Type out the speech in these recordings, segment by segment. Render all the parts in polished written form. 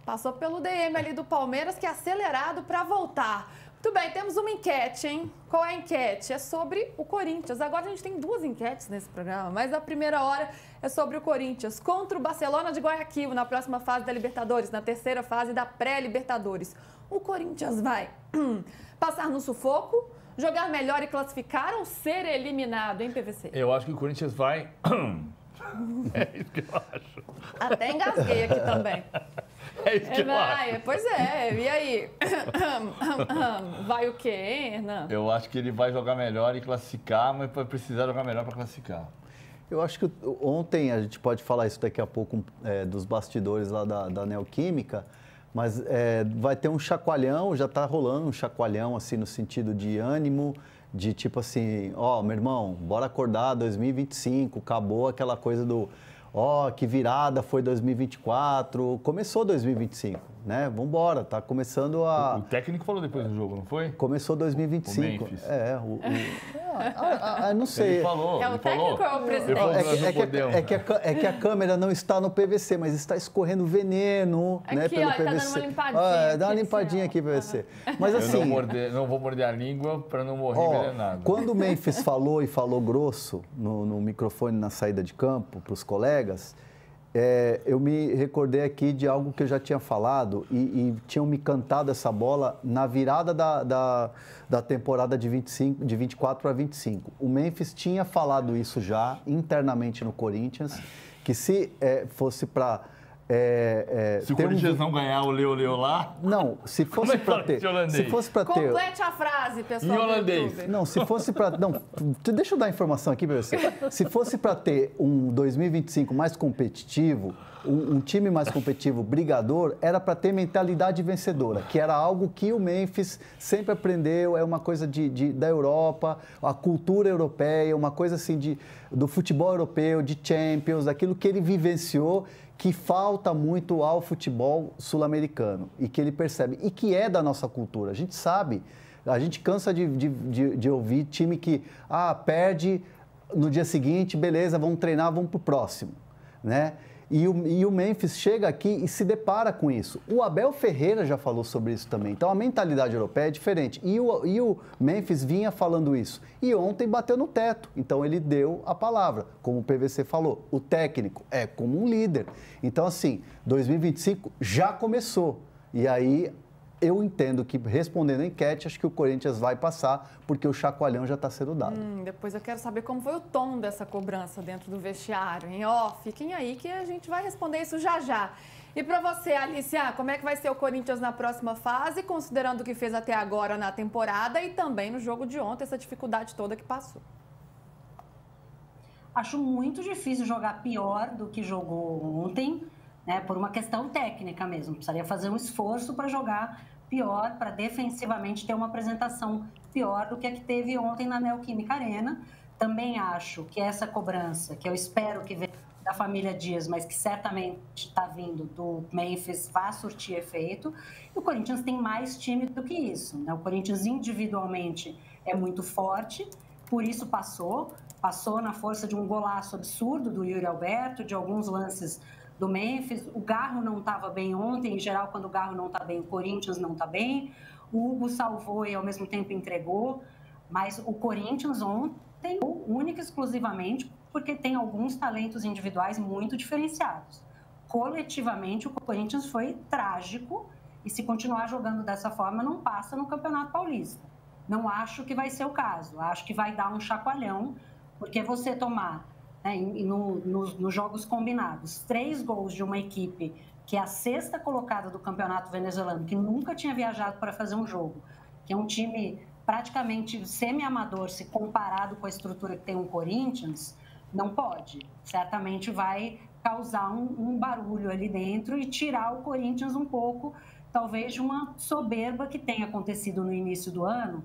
Passou pelo DM ali do Palmeiras, que é acelerado para voltar. Muito bem, temos uma enquete, hein? Qual é a enquete? É sobre o Corinthians. Agora a gente tem duas enquetes nesse programa, mas a primeira hora é sobre o Corinthians contra o Barcelona de Guayaquil na próxima fase da Libertadores, na terceira fase da pré-Libertadores. O Corinthians vai passar no sufoco, jogar melhor e classificar ou ser eliminado, hein, PVC? Eu acho que o Corinthians vai... É isso que eu acho. Até engasguei aqui também. É isso que eu acho. Pois é, e aí? Vai o quê, hein, Hernan? Eu acho que ele vai jogar melhor e classificar, mas vai precisar jogar melhor para classificar. Eu acho que ontem, a gente pode falar isso daqui a pouco, dos bastidores lá da Neoquímica, mas vai ter um chacoalhão, já está rolando um chacoalhão, assim, no sentido de ânimo, de tipo assim, ó, meu irmão, bora acordar 2025, acabou aquela coisa do, ó, que virada foi 2024, começou 2025, né? Vambora, tá começando a... O técnico falou depois do jogo, não foi? Começou 2025. O Memphis. Não sei. Ele falou. É o técnico ou é o presidente? É que a câmera não está no PVC, mas está escorrendo veneno, né, pelo Aqui, ó, PVC. tá dando uma limpadinha. Dá uma limpadinha aqui, PVC. Mas assim... Eu não vou morder a língua para não morrer envenenado. Quando o Memphis falou e falou grosso no microfone na saída de campo para os colegas, eu me recordei aqui de algo que eu já tinha falado e tinham me cantado essa bola na virada da temporada de 24 para 25. O Memphis tinha falado isso já internamente no Corinthians, que se fosse para... se o Corinthians não ganhar o Leo lá... Não, se fosse para ter... Complete a frase, pessoal. Em holandês. Não, se fosse para... Não, deixa eu dar a informação aqui para você. Se fosse para ter um 2025 mais competitivo, um time mais competitivo, brigador, era para ter mentalidade vencedora, que era algo que o Memphis sempre aprendeu, é uma coisa da Europa, a cultura europeia, uma coisa assim do futebol europeu, de Champions, daquilo que ele vivenciou, que falta muito ao futebol sul-americano e que ele percebe, e que é da nossa cultura. A gente sabe, a gente cansa de ouvir time que perde no dia seguinte, beleza, vamos treinar, vamos para o próximo, né? E o Memphis chega aqui e se depara com isso. O Abel Ferreira já falou sobre isso também. Então, a mentalidade europeia é diferente. E o Memphis vinha falando isso. E ontem bateu no teto. Então, ele deu a palavra. Como o PVC falou, o técnico é como um líder. Então, assim, 2025 já começou. E aí... Eu entendo que, respondendo a enquete, acho que o Corinthians vai passar, porque o chacoalhão já está sendo dado. Depois eu quero saber como foi o tom dessa cobrança dentro do vestiário, hein? Fiquem aí que a gente vai responder isso já já. E para você, Alicia, como é que vai ser o Corinthians na próxima fase, considerando o que fez até agora na temporada e também no jogo de ontem, essa dificuldade toda que passou? Acho muito difícil jogar pior do que jogou ontem, né, por uma questão técnica mesmo. Precisaria fazer um esforço para jogar pior, para defensivamente ter uma apresentação pior do que a que teve ontem na Neoquímica Arena. Também acho que essa cobrança, que eu espero que venha da família Dias, mas que certamente está vindo do Memphis, vai surtir efeito. E o Corinthians tem mais time do que isso, né? O Corinthians individualmente é muito forte, por isso passou na força de um golaço absurdo do Yuri Alberto, de alguns lances do Memphis. O Garro não estava bem ontem, em geral, quando o Garro não está bem, o Corinthians não está bem. O Hugo salvou e, ao mesmo tempo, entregou. Mas o Corinthians ontem, única e exclusivamente, porque tem alguns talentos individuais muito diferenciados. Coletivamente, o Corinthians foi trágico e, se continuar jogando dessa forma, não passa no Campeonato Paulista. Não acho que vai ser o caso. Acho que vai dar um chacoalhão, porque você tomar... nos jogos combinados, 3 gols de uma equipe que é a 6ª colocada do campeonato venezuelano, que nunca tinha viajado para fazer um jogo, que é um time praticamente semi-amador se comparado com a estrutura que tem o Corinthians, não pode. Certamente vai causar um barulho ali dentro e tirar o Corinthians um pouco, talvez, de uma soberba que tem acontecido no início do ano,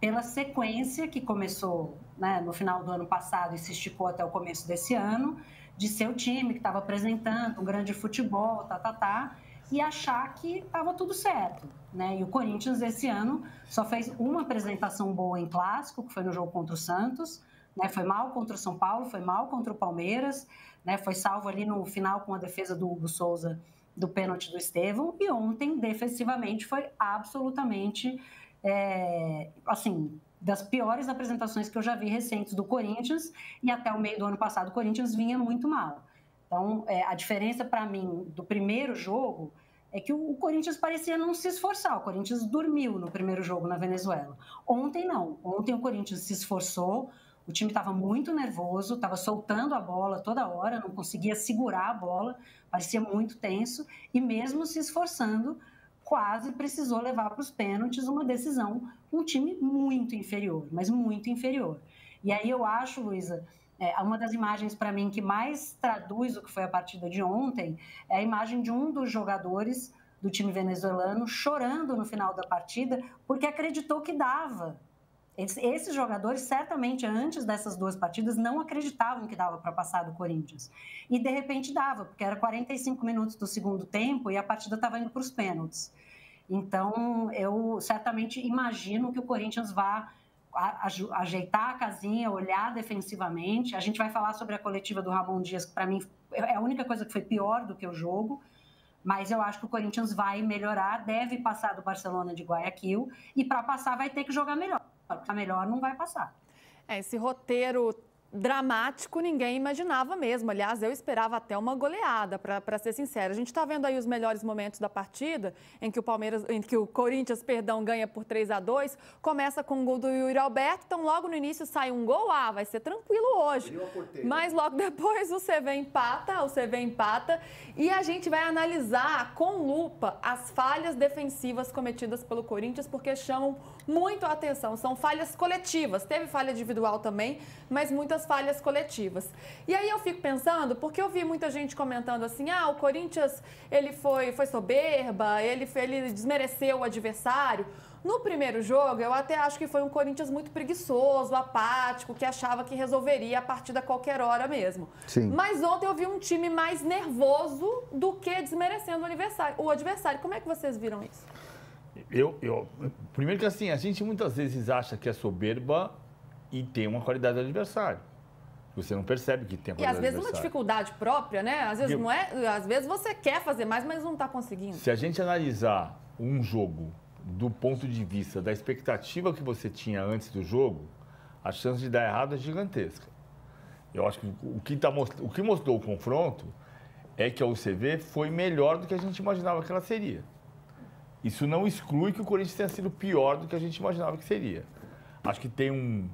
pela sequência que começou, né, no final do ano passado e se esticou até o começo desse ano, de ser o time que estava apresentando um grande futebol, e achar que estava tudo certo, né? E o Corinthians, esse ano, só fez uma apresentação boa em clássico, que foi no jogo contra o Santos, né? Foi mal contra o São Paulo, foi mal contra o Palmeiras, né? Foi salvo ali no final com a defesa do Hugo Souza do pênalti do Estevão, e ontem, defensivamente, foi absolutamente, assim, das piores apresentações que eu já vi recentes do Corinthians, e até o meio do ano passado o Corinthians vinha muito mal. Então, a diferença para mim do primeiro jogo é que o Corinthians parecia não se esforçar. O Corinthians dormiu no primeiro jogo na Venezuela. Ontem não. Ontem o Corinthians se esforçou, o time estava muito nervoso, estava soltando a bola toda hora, não conseguia segurar a bola, parecia muito tenso, e mesmo se esforçando, quase precisou levar para os pênaltis uma decisão com um time muito inferior, mas muito inferior. E aí eu acho, Luísa, uma das imagens para mim que mais traduz o que foi a partida de ontem é a imagem de um dos jogadores do time venezuelano chorando no final da partida porque acreditou que dava. Esses jogadores, certamente, antes dessas duas partidas, não acreditavam que dava para passar do Corinthians. E, de repente, dava, porque era 45 minutos do segundo tempo e a partida estava indo para os pênaltis. Então, eu certamente imagino que o Corinthians vá ajeitar a casinha, olhar defensivamente. A gente vai falar sobre a coletiva do Ramon Dias, que, para mim, é a única coisa que foi pior do que o jogo. Mas eu acho que o Corinthians vai melhorar, deve passar do Barcelona de Guayaquil, e para passar vai ter que jogar melhor. A melhor não vai passar. Esse roteiro dramático ninguém imaginava mesmo. Aliás, eu esperava até uma goleada, para ser sincera. A gente está vendo aí os melhores momentos da partida, em que o Corinthians, ganha por 3-2, começa com o gol do Yuri Alberto, então logo no início sai um gol, vai ser tranquilo hoje. Mas logo depois o CV empata e a gente vai analisar com lupa as falhas defensivas cometidas pelo Corinthians, porque chamam muito a atenção. São falhas coletivas, teve falha individual também, mas muitas falhas coletivas. E aí eu fico pensando, porque eu vi muita gente comentando assim, o Corinthians ele foi soberba, ele desmereceu o adversário. No primeiro jogo, eu até acho que foi um Corinthians muito preguiçoso, apático, que achava que resolveria a partida a qualquer hora mesmo. Sim. Mas ontem eu vi um time mais nervoso do que desmerecendo o adversário. Como é que vocês viram isso? Primeiro que assim, a gente muitas vezes acha que é soberba e tem uma qualidade do adversário. Você não percebe que tem a qualidade do adversário. E às vezes uma dificuldade própria, né? Às vezes não é, às vezes você quer fazer mais, mas não está conseguindo. Se a gente analisar um jogo do ponto de vista da expectativa que você tinha antes do jogo, a chance de dar errado é gigantesca. Eu acho que o que mostrou o confronto é que a UCV foi melhor do que a gente imaginava que ela seria. Isso não exclui que o Corinthians tenha sido pior do que a gente imaginava que seria. Acho que tem um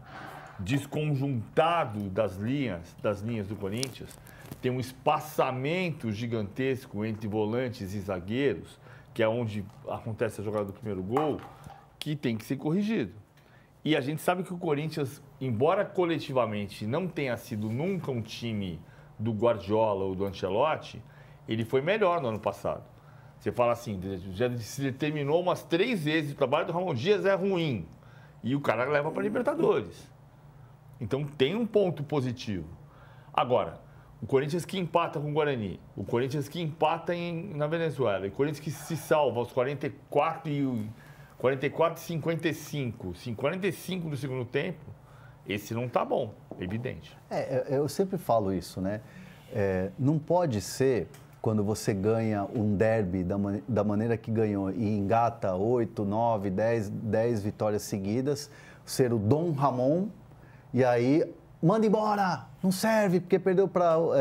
desconjuntado das linhas do Corinthians, tem um espaçamento gigantesco entre volantes e zagueiros, que é onde acontece a jogada do primeiro gol, que tem que ser corrigido. E a gente sabe que o Corinthians, embora coletivamente não tenha sido nunca um time do Guardiola ou do Ancelotti, ele foi melhor no ano passado. Você fala assim, já se determinou umas 3 vezes, o trabalho do Ramon Dias é ruim. E o cara leva para a Libertadores. Então tem um ponto positivo. Agora, o Corinthians que empata com o Guarani, o Corinthians que empata na Venezuela, o Corinthians que se salva aos 44 e 55, 45 do segundo tempo, esse não tá bom, é evidente. Eu sempre falo isso, né? Não pode ser, quando você ganha um derby da maneira que ganhou e engata 8, 9, 10 vitórias seguidas, ser o Dom Ramon e aí manda embora, não serve, porque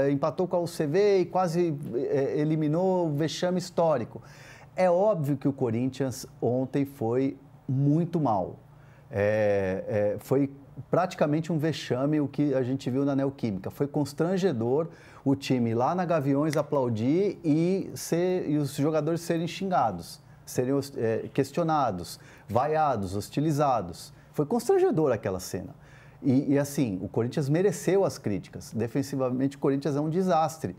empatou com a UCV e quase eliminou o vexame histórico. É óbvio que o Corinthians ontem foi muito mal. Foi praticamente um vexame o que a gente viu na Neoquímica. Foi constrangedor o time lá na Gaviões aplaudir e os jogadores serem xingados, serem questionados, vaiados, hostilizados. Foi constrangedor aquela cena. E assim, o Corinthians mereceu as críticas. Defensivamente, o Corinthians é um desastre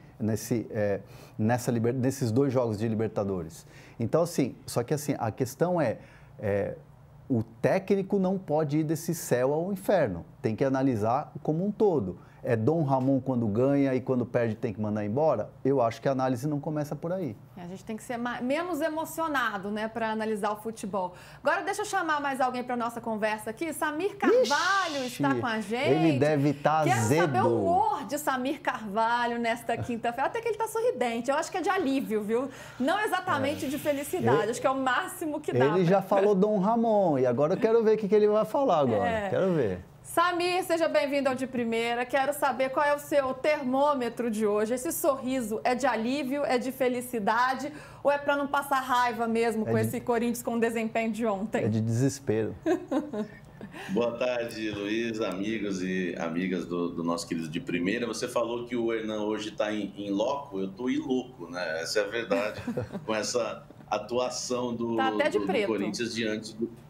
nesses 2 jogos de Libertadores. Então, assim, só que assim, a questão o técnico não pode ir desse céu ao inferno. Tem que analisar como um todo. Dom Ramon quando ganha e quando perde tem que mandar embora? Eu acho que a análise não começa por aí. gente tem que ser menos emocionado, né, para analisar o futebol. Agora deixa eu chamar mais alguém para nossa conversa aqui. Samir Carvalho está com a gente. Ele deve estar azedo. Quero saber o humor de Samir Carvalho nesta quinta-feira. Até que ele está sorridente. Eu acho que é de alívio, viu? Não exatamente de felicidade. Acho que é o máximo que dá. Ele já falou Dom Ramon e agora eu quero ver o que ele vai falar agora. Quero ver. Samir, seja bem-vindo ao De Primeira. Quero saber qual é o seu termômetro de hoje. Esse sorriso é de alívio, é de felicidade ou é para não passar raiva mesmo com esse Corinthians com o desempenho de ontem? É de desespero. Boa tarde, Luiz, amigos e amigas do nosso querido De Primeira. Você falou que o Hernan hoje está em loco, eu estou em louco, né? Essa é a verdade, com essa atuação do Corinthians diante do...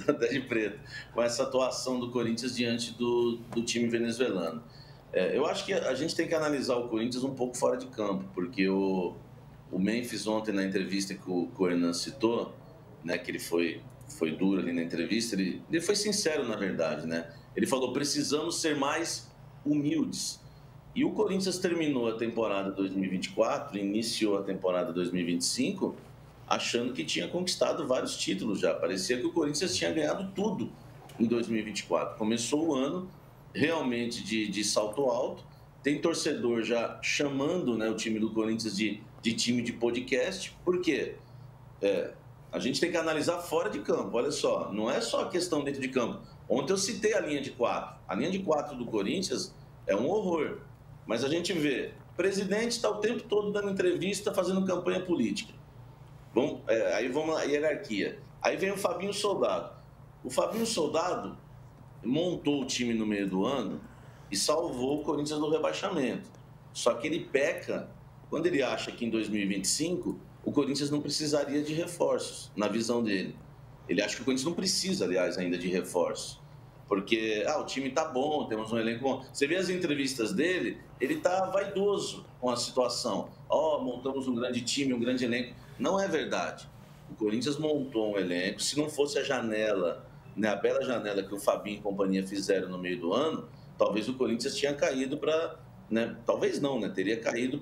Até de preto, com essa atuação do Corinthians diante do time venezuelano. Eu acho que a gente tem que analisar o Corinthians um pouco fora de campo, porque o Memphis ontem, na entrevista que o Hernan citou, né, que ele foi duro ali na entrevista, ele foi sincero, na verdade, né? Ele falou, precisamos ser mais humildes. E o Corinthians terminou a temporada 2024, iniciou a temporada 2025... achando que tinha conquistado vários títulos já. Parecia que o Corinthians tinha ganhado tudo em 2024. Começou o ano realmente de salto alto. Tem torcedor já chamando, né, o time do Corinthians de time de podcast. Por quê? A gente tem que analisar fora de campo. Olha só, não é só a questão dentro de campo. Ontem eu citei a linha de 4. A linha de 4 do Corinthians é um horror. Mas a gente vê, o presidente está o tempo todo dando entrevista, fazendo campanha política. Aí vamos na hierarquia. Aí vem o Fabinho Soldado. O Fabinho Soldado montou o time no meio do ano e salvou o Corinthians do rebaixamento. Só que ele peca quando ele acha que em 2025 o Corinthians não precisaria de reforços, na visão dele. Ele acha que o Corinthians não precisa, aliás, ainda de reforços. Porque o time tá bom, temos um elenco bom. Você vê as entrevistas dele, ele tá vaidoso com a situação. Montamos um grande time, um grande elenco. Não é verdade. O Corinthians montou um elenco. Se não fosse a janela, né, a bela janela que o Fabinho e companhia fizeram no meio do ano, talvez o Corinthians tinha caído para... Né, talvez não, né? Teria caído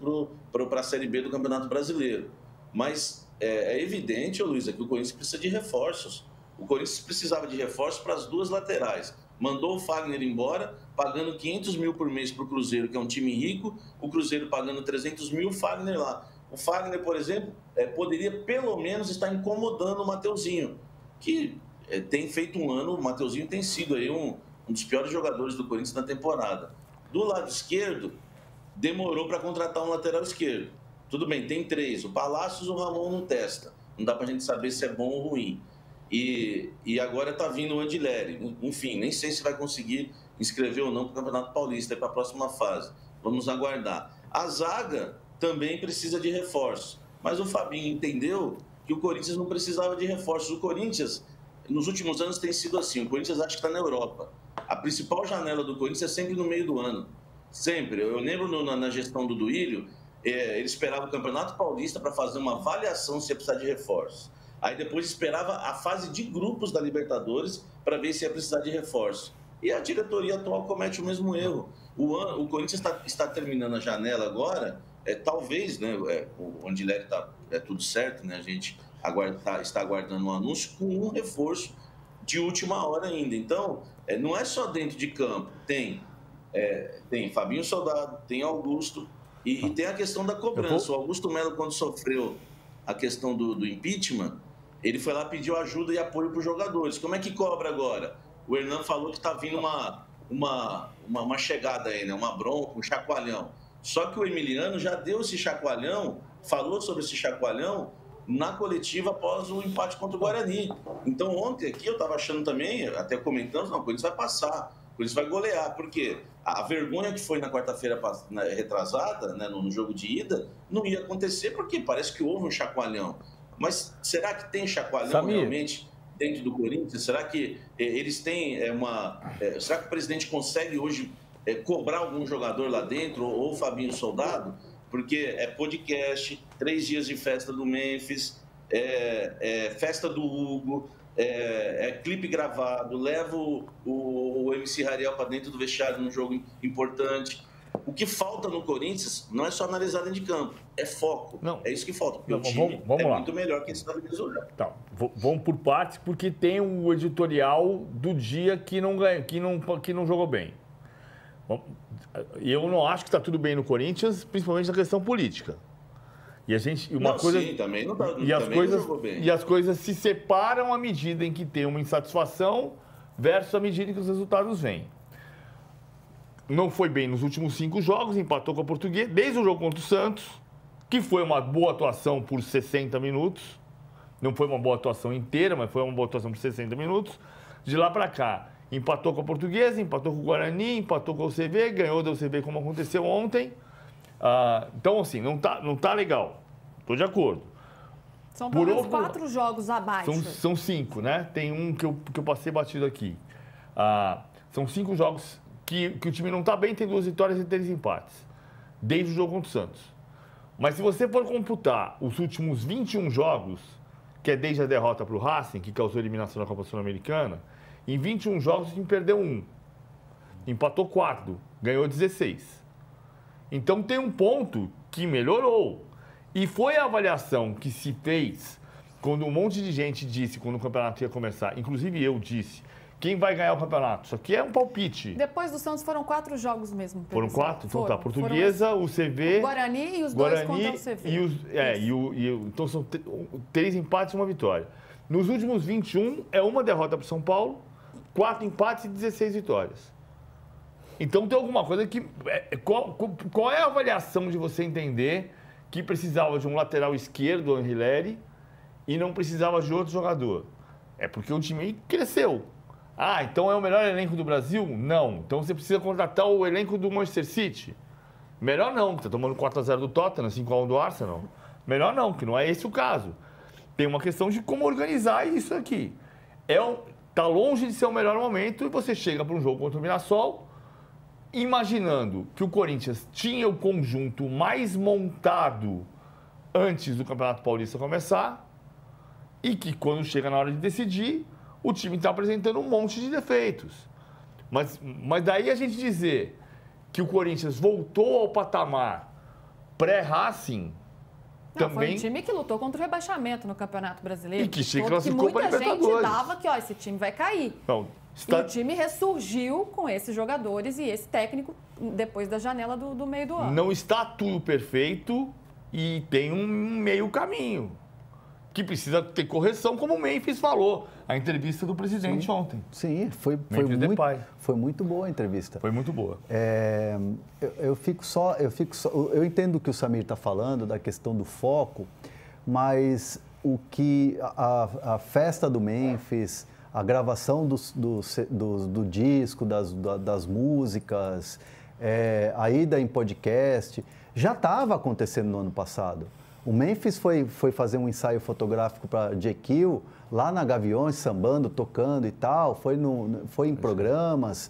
para a Série B do Campeonato Brasileiro. Mas é evidente, Luísa, que o Corinthians precisa de reforços. O Corinthians precisava de reforços para as duas laterais. Mandou o Fagner embora, pagando 500 mil por mês para o Cruzeiro, que é um time rico. O Cruzeiro pagando 300 mil, o Fagner lá. O Fagner, por exemplo, poderia pelo menos estar incomodando o Mateuzinho, que tem feito um ano, o Mateuzinho tem sido aí um dos piores jogadores do Corinthians na temporada. Do lado esquerdo, demorou para contratar um lateral esquerdo. Tudo bem, tem 3, o Palácios e o Ramon não testa. Não dá para a gente saber se é bom ou ruim. E agora está vindo o Andileri. Enfim, nem sei se vai conseguir inscrever ou não para o Campeonato Paulista, para a próxima fase. Vamos aguardar. A zaga também precisa de reforços. Mas o Fabinho entendeu que o Corinthians não precisava de reforços. O Corinthians, nos últimos anos, tem sido assim. O Corinthians acha que está na Europa. A principal janela do Corinthians é sempre no meio do ano. Sempre. Eu lembro na gestão do Duílio, ele esperava o Campeonato Paulista para fazer uma avaliação se ia precisar de reforços. Aí depois esperava a fase de grupos da Libertadores para ver se ia precisar de reforço. E a diretoria atual comete o mesmo erro. O Corinthians está terminando a janela agora, talvez, né, o Andileri está tudo certo, né, a gente está aguardando um anúncio com um reforço de última hora ainda. Então, não é só dentro de campo, tem Fabinho Soldado, tem Augusto e tem a questão da cobrança. O Augusto Melo, quando sofreu a questão do impeachment, ele foi lá, pediu ajuda e apoio para os jogadores. Como é que cobra agora? O Hernan falou que está vindo uma chegada aí, né? Uma bronca, um chacoalhão. Só que o Emiliano já deu esse chacoalhão, falou sobre esse chacoalhão na coletiva após o empate contra o Guarani. Então, ontem aqui eu estava achando também, até comentando, não, o Corinthians vai passar, o Corinthians vai golear, porque a vergonha que foi na quarta-feira retrasada, né, no jogo de ida, não ia acontecer, porque parece que houve um chacoalhão. Mas será que tem chacoalhão realmente dentro do Corinthians? Será que eles têm será que o presidente consegue hoje cobrar algum jogador lá dentro, ou o Fabinho Soldado? Porque é podcast, 3 dias de festa do Memphis, festa do Hugo, clipe gravado, leva o MC Rariel para dentro do vestiário num jogo importante. O que falta no Corinthians não é só analisar dentro de campo, é foco. Não. É isso que falta, porque Não, o time vamos lá. muito melhor que esse da Venezuela. Tá, vamos por partes, porque tem o editorial do dia que não ganha, que não jogou bem. Eu não acho que está tudo bem no Corinthians, principalmente na questão política. E Sim, também não, não jogou bem. E as coisas se separam à medida em que tem uma insatisfação versus à medida em que os resultados vêm. Não foi bem nos últimos 5 jogos, empatou com a Portuguesa, desde o jogo contra o Santos, que foi uma boa atuação por 60 minutos. Não foi uma boa atuação inteira, mas foi uma boa atuação por 60 minutos. De lá para cá, empatou com a Portuguesa, empatou com o Guarani, empatou com o UCV, ganhou da UCV como aconteceu ontem. Então, assim, não tá legal. Estou de acordo. São pelo menos 4 jogos abaixo. São 5, né? Tem um que eu passei batido aqui. São 5 jogos que o time não está bem, tem 2 vitórias e 3 empates. Desde o jogo contra o Santos. Mas se você for computar os últimos 21 jogos, que é desde a derrota para o Racing, que causou eliminação da Copa Sul-Americana, em 21 jogos o time perdeu 1. Empatou 4, ganhou 16. Então tem um ponto que melhorou. E foi a avaliação que se fez quando um monte de gente disse, quando o campeonato ia começar, inclusive eu disse, quem vai ganhar o campeonato? Isso aqui é um palpite. Depois do Santos foram 4 jogos mesmo. Foram 4? Então tá, Portuguesa, o CV... O Guarani e os 2 contra o CV. Então são 3 empates e 1 vitória. Nos últimos 21, é uma derrota para o São Paulo, 4 empates e 16 vitórias. Então tem alguma coisa que... Qual é a avaliação de você entender que precisava de um lateral esquerdo, o Anrileri, e não precisava de outro jogador? É porque o time cresceu. Então é o melhor elenco do Brasil? Não. Então você precisa contratar o elenco do Manchester City? Melhor não, que está tomando 4-0 do Tottenham, 5-1 do Arsenal. Melhor não, que não é esse o caso. Tem uma questão de como organizar isso aqui. Está longe de ser o melhor momento e você chega para um jogo contra o Mirassol imaginando que o Corinthians tinha o conjunto mais montado antes do Campeonato Paulista começar e que quando chega na hora de decidir, o time está apresentando um monte de defeitos. Mas daí a gente dizer que o Corinthians voltou ao patamar pré-Racing também... Foi um time que lutou contra o rebaixamento no Campeonato Brasileiro. E que se classificou para a Libertadores. Muita gente dava que esse time vai cair. Não, E o time ressurgiu com esses jogadores e esse técnico depois da janela do meio do ano. Não está tudo perfeito e tem um meio caminho que precisa ter correção, como o Memphis falou. A entrevista do presidente ontem. Sim, foi muito boa a entrevista. Foi muito boa. Eu entendo o que o Samir está falando, da questão do foco, mas a festa do Memphis, a gravação do disco, das músicas, a ida em podcast, já estava acontecendo no ano passado. O Memphis foi fazer um ensaio fotográfico para GQ, lá na Gaviões, sambando, tocando e tal, foi em programas,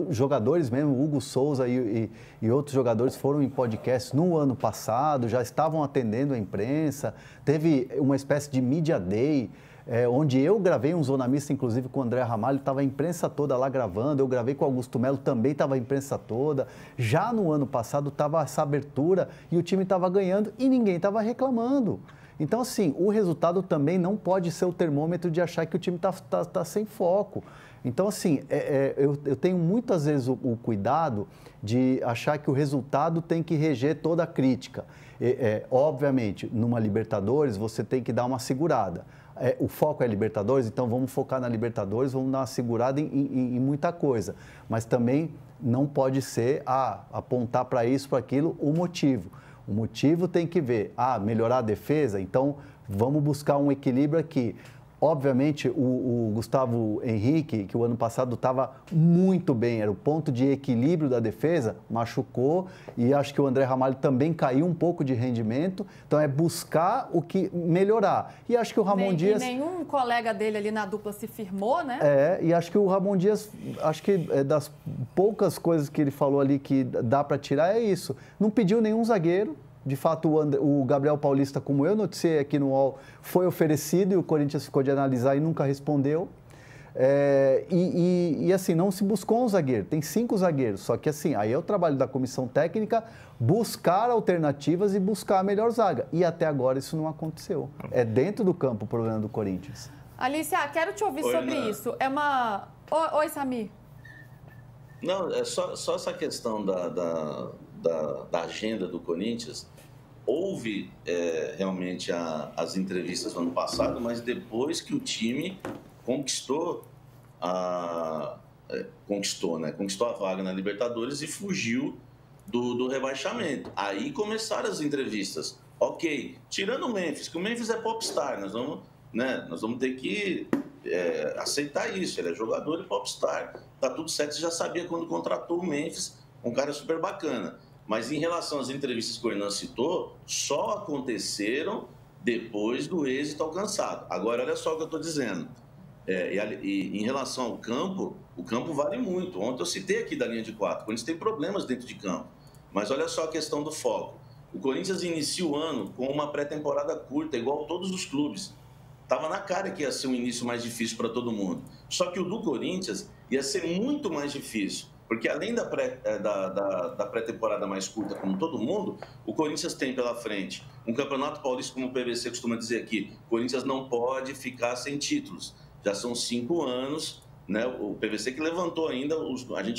jogadores mesmo, Hugo Souza e outros jogadores foram em podcasts no ano passado, já estavam atendendo a imprensa, teve uma espécie de Media Day, onde eu gravei um Zona Mista, inclusive com o André Ramalho, estava a imprensa toda lá gravando, eu gravei com o Augusto Melo, também estava a imprensa toda. Já no ano passado estava essa abertura e o time estava ganhando e ninguém estava reclamando. Então, assim, o resultado também não pode ser o termômetro de achar que o time está sem foco. Então, assim, eu tenho muitas vezes o cuidado de achar que o resultado tem que reger toda a crítica. Obviamente, numa Libertadores, você tem que dar uma segurada. O foco é Libertadores, então vamos focar na Libertadores, vamos dar uma segurada em muita coisa. Mas também não pode ser apontar para isso, para aquilo, o motivo. O motivo tem que ver, melhorar a defesa, então vamos buscar um equilíbrio aqui. Obviamente, o Gustavo Henrique, que o ano passado estava muito bem, era o ponto de equilíbrio da defesa, machucou, e acho que o André Ramalho também caiu um pouco de rendimento, então é buscar o que melhorar. E acho que o Ramon Dias... nenhum colega dele ali na dupla se firmou, né? E acho que o Ramon Dias, acho que das poucas coisas que ele falou ali que dá para tirar é isso. Não pediu nenhum zagueiro. De fato, o Gabriel Paulista, como eu noticiei aqui no UOL, foi oferecido e o Corinthians ficou de analisar e nunca respondeu. E assim, não se buscou um zagueiro, tem 5 zagueiros, só que assim, aí é o trabalho da comissão técnica buscar alternativas e buscar a melhor zaga. E até agora isso não aconteceu. É dentro do campo o problema do Corinthians. Alicia, quero te ouvir sobre isso. É uma... Oi, Samir. Não, é só essa questão da agenda do Corinthians. Houve realmente as entrevistas no ano passado, mas depois que o time conquistou a vaga na Libertadores e fugiu do rebaixamento. Aí começaram as entrevistas. Ok, tirando o Memphis, que o Memphis é popstar, nós vamos ter que aceitar isso. Ele é jogador e popstar. Tá tudo certo, você já sabia quando contratou o Memphis, um cara super bacana. Mas em relação às entrevistas que o Hernan citou, só aconteceram depois do êxito alcançado. Agora, olha só o que eu estou dizendo. E em relação ao campo, o campo vale muito. Ontem eu citei aqui da linha de 4. O Corinthians tem problemas dentro de campo. Mas olha só a questão do foco. O Corinthians inicia o ano com uma pré-temporada curta, igual todos os clubes. Estava na cara que ia ser um início mais difícil para todo mundo. Só que o do Corinthians ia ser muito mais difícil. Porque além da pré-temporada mais curta, como todo mundo, o Corinthians tem pela frente um Campeonato Paulista, como o PVC costuma dizer aqui. O Corinthians não pode ficar sem títulos. Já são 5 anos, né? O PVC que levantou ainda, eu nem sabia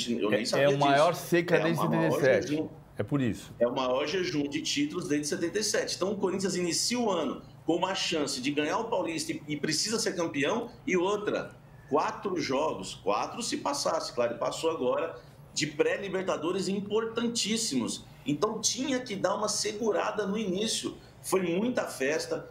disso. É o maior seca desde 77, é por isso. É o maior jejum de títulos desde 77. Então o Corinthians inicia o ano com uma chance de ganhar o Paulista e precisa ser campeão, e outra, 4 jogos, 4 se passasse, claro, ele passou agora, de pré-libertadores importantíssimos. Então tinha que dar uma segurada no início. Foi muita festa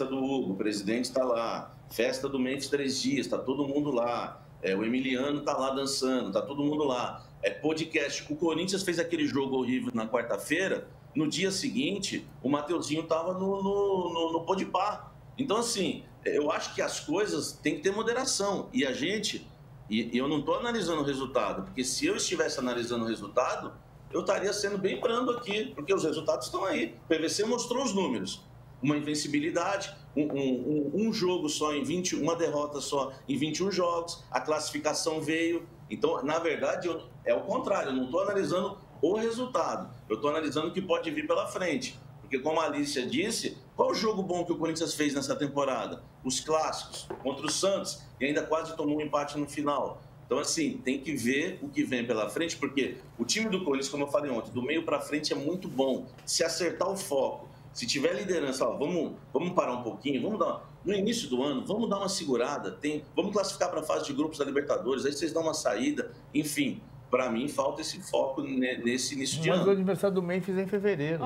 do Hugo, o presidente está lá, festa do Memphis 3 dias, está todo mundo lá, o Emiliano está lá dançando, está todo mundo lá. Podcast, o Corinthians fez aquele jogo horrível na quarta-feira, no dia seguinte, o Mateuzinho estava no Podpah. Então, assim, eu acho que as coisas têm que ter moderação. E a gente, e eu não estou analisando o resultado, porque se eu estivesse analisando o resultado, eu estaria sendo bem brando aqui, porque os resultados estão aí. O PVC mostrou os números. Uma invencibilidade, um jogo só em 20, uma derrota só em 21 jogos, a classificação veio. Então, na verdade, é o contrário, eu não estou analisando o resultado, eu estou analisando o que pode vir pela frente. Porque, como a Alicia disse, qual o jogo bom que o Corinthians fez nessa temporada? Os clássicos, contra o Santos, e ainda quase tomou um empate no final. Então, assim, tem que ver o que vem pela frente, porque o time do Corinthians, como eu falei ontem, do meio para frente é muito bom. Se acertar o foco, se tiver liderança, vamos parar um pouquinho, no início do ano, vamos dar uma segurada, vamos classificar para a fase de grupos da Libertadores, aí vocês dão uma saída, enfim. Para mim, falta esse foco nesse início de ano. Mas o aniversário do Memphis é em fevereiro.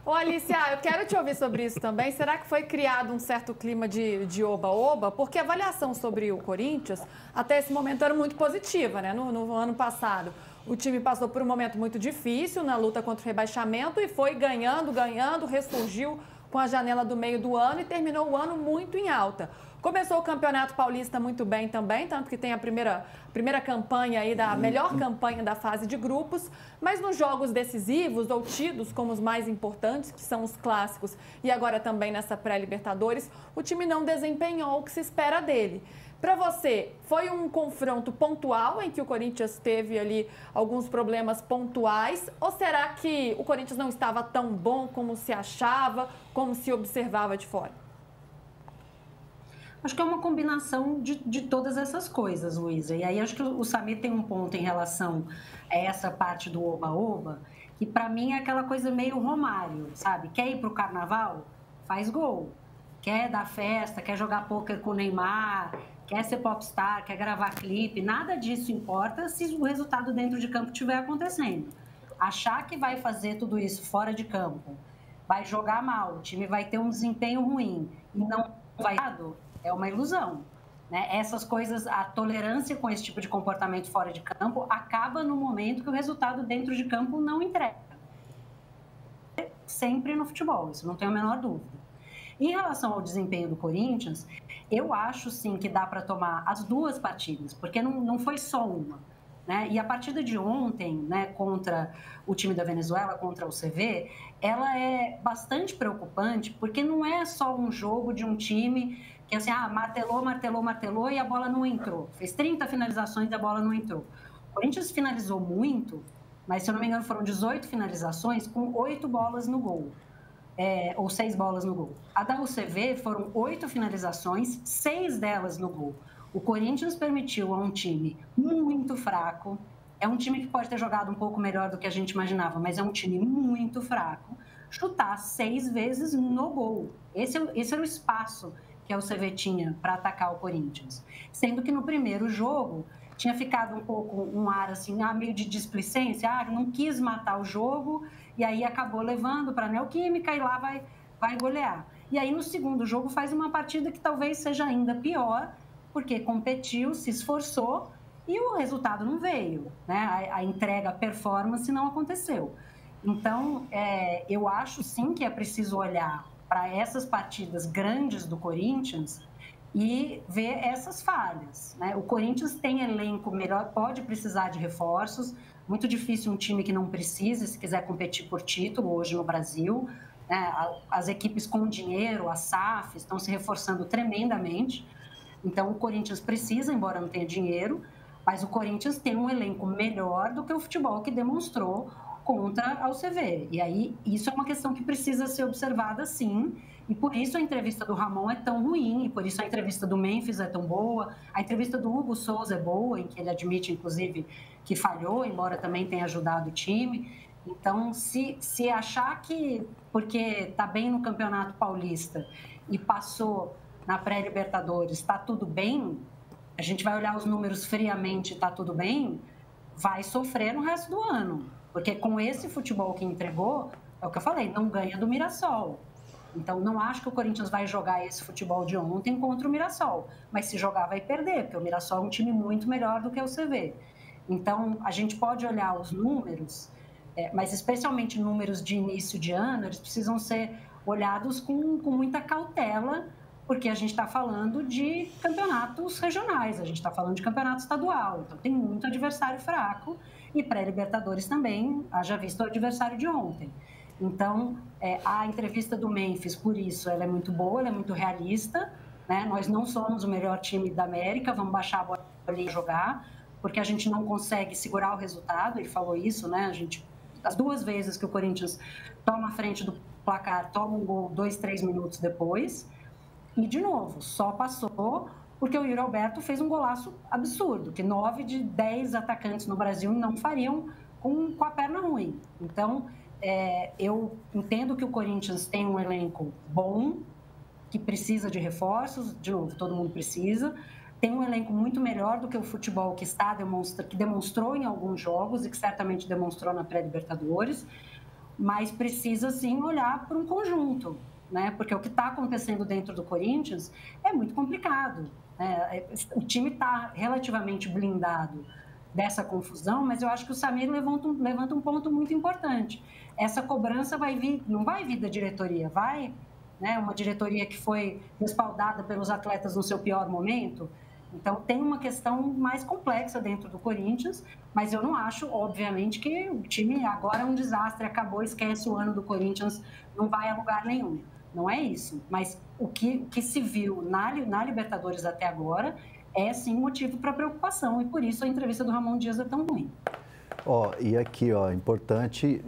Alicia, eu quero te ouvir sobre isso também. Será que foi criado um certo clima de oba-oba? Porque a avaliação sobre o Corinthians, até esse momento, era muito positiva, né? No ano passado, o time passou por um momento muito difícil na luta contra o rebaixamento e foi ganhando, ressurgiu com a janela do meio do ano e terminou o ano muito em alta. Começou o Campeonato Paulista muito bem também, tanto que tem a primeira campanha aí, a melhor campanha da fase de grupos, mas nos jogos decisivos, ou tidos como os mais importantes, que são os clássicos, e agora também nessa pré-Libertadores, o time não desempenhou o que se espera dele. Para você, foi um confronto pontual em que o Corinthians teve ali alguns problemas pontuais, ou será que o Corinthians não estava tão bom como se achava, como se observava de fora? Acho que é uma combinação de todas essas coisas, Luísa. E aí acho que o Samir tem um ponto em relação a essa parte do oba-oba, que para mim é aquela coisa meio Romário, sabe? Quer ir para o carnaval? Faz gol. Quer dar festa, quer jogar pôquer com o Neymar, quer ser popstar, quer gravar clipe, nada disso importa se o resultado dentro de campo estiver acontecendo. Achar que vai fazer tudo isso fora de campo, vai jogar mal, o time vai ter um desempenho ruim e não vai dado, é uma ilusão, né? Essas coisas, a tolerância com esse tipo de comportamento fora de campo acaba no momento que o resultado dentro de campo não entrega. Sempre no futebol, isso não tenho a menor dúvida. Em relação ao desempenho do Corinthians, eu acho sim que dá para tomar as duas partidas, porque não foi só uma. né? E a partida de ontem, né, contra o time da Venezuela, contra o CV, ela é bastante preocupante, porque não é só um jogo de um time que assim, martelou e a bola não entrou. Fez 30 finalizações e a bola não entrou. O Corinthians finalizou muito, mas se eu não me engano foram 18 finalizações com 8 bolas no gol. Ou 6 bolas no gol. A da UCV foram 8 finalizações, 6 delas no gol. O Corinthians permitiu a um time muito fraco, é um time que pode ter jogado um pouco melhor do que a gente imaginava, mas é um time muito fraco, chutar 6 vezes no gol. Esse era o espaço que a UCV tinha para atacar o Corinthians. Sendo que no primeiro jogo tinha ficado um pouco um ar assim, meio de displicência, não quis matar o jogo, e aí acabou levando para a Neoquímica e lá vai golear. E aí no segundo jogo faz uma partida que talvez seja ainda pior, porque competiu, se esforçou e o resultado não veio, né? A entrega, a performance não aconteceu. Então, eu acho sim que é preciso olhar para essas partidas grandes do Corinthians e ver essas falhas, né? O Corinthians tem elenco melhor, pode precisar de reforços, muito difícil um time que não precisa, se quiser competir por título hoje no Brasil, né? As equipes com dinheiro, a SAF, estão se reforçando tremendamente, então o Corinthians precisa, embora não tenha dinheiro, mas o Corinthians tem um elenco melhor do que o futebol que demonstrou contra a UCV. E aí, isso é uma questão que precisa ser observada, sim, e por isso a entrevista do Ramon é tão ruim, e por isso a entrevista do Memphis é tão boa, a entrevista do Hugo Souza é boa, em que ele admite, inclusive, que falhou, embora também tenha ajudado o time. Então, se achar que, porque está bem no Campeonato Paulista e passou na pré-Libertadores, está tudo bem, a gente vai olhar os números friamente, está tudo bem, vai sofrer no resto do ano. Porque com esse futebol que entregou, é o que eu falei, não ganha do Mirassol. Então, não acho que o Corinthians vai jogar esse futebol de ontem contra o Mirassol. Mas se jogar, vai perder, porque o Mirassol é um time muito melhor do que o CV. Então, a gente pode olhar os números, mas especialmente números de início de ano, eles precisam ser olhados com muita cautela, porque a gente está falando de campeonatos regionais, a gente está falando de campeonato estadual, então tem muito adversário fraco, e pré-Libertadores também, haja visto o adversário de ontem. Então, a entrevista do Memphis, por isso, ela é muito boa, ela é muito realista, né? Nós não somos o melhor time da América, vamos baixar a bola e jogar, porque a gente não consegue segurar o resultado, ele falou isso, né? As 2 vezes que o Corinthians toma a frente do placar, toma um gol 2, 3 minutos depois, e, de novo, só passou porque o Yuri Alberto fez um golaço absurdo, que 9 de 10 atacantes no Brasil não fariam com a perna ruim. Então, eu entendo que o Corinthians tem um elenco bom, que precisa de reforços, de novo, todo mundo precisa, tem um elenco muito melhor do que o futebol que demonstrou em alguns jogos e que certamente demonstrou na pré-Libertadores, mas precisa, sim, olhar para um conjunto, né? Porque o que está acontecendo dentro do Corinthians é muito complicado, né? O time está relativamente blindado dessa confusão, mas eu acho que o Samir levanta um ponto muito importante. Essa cobrança não vai vir da diretoria, vai, né? Uma diretoria que foi respaldada pelos atletas no seu pior momento. Então, tem uma questão mais complexa dentro do Corinthians, mas eu não acho, obviamente, que o time agora é um desastre, acabou, esquece o ano do Corinthians, não vai a lugar nenhum. Não é isso, mas o que se viu na Libertadores até agora é, sim, motivo para preocupação, e por isso a entrevista do Ramon Dias é tão ruim. E aqui, importante...